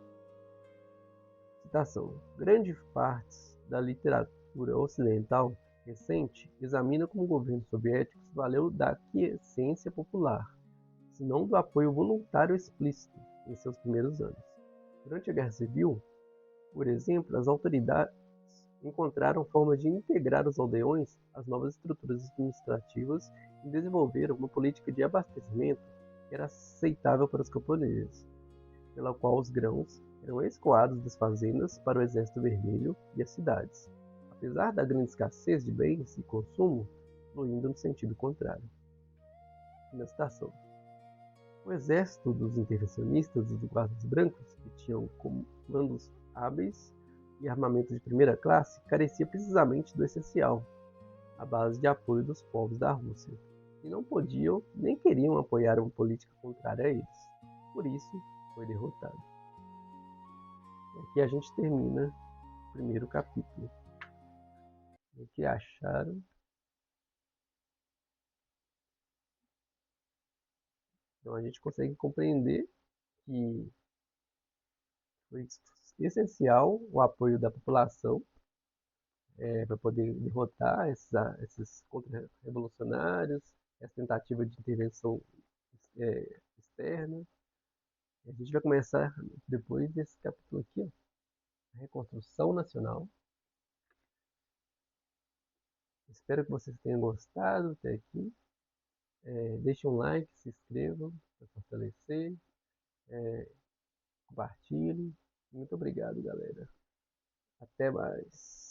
Citação: grande parte da literatura ocidental recente examina como o governo soviético se valeu da aquiescência popular, se não do apoio voluntário explícito em seus primeiros anos. Durante a Guerra Civil, por exemplo, as autoridades encontraram formas de integrar os aldeões às novas estruturas administrativas e desenvolveram uma política de abastecimento que era aceitável para os camponeses, pela qual os grãos eram escoados das fazendas para o Exército Vermelho e as cidades, apesar da grande escassez de bens e consumo, fluindo no sentido contrário. Na citação: o exército dos intervencionistas e dos guardas brancos, que tinham comandos hábeis e armamento de primeira classe, carecia precisamente do essencial, a base de apoio dos povos da Rússia, e não podiam nem queriam apoiar uma política contrária a eles. Por isso, foi derrotado. E aqui a gente termina o primeiro capítulo. O que acharam? Então a gente consegue compreender que foi essencial o apoio da população para poder derrotar esses contra-revolucionários, essa tentativa de intervenção externa. A gente vai começar depois desse capítulo aqui, ó, a reconstrução nacional. Espero que vocês tenham gostado até aqui. Deixem um like, se inscrevam para fortalecer, compartilhem. Muito obrigado, galera. Até mais.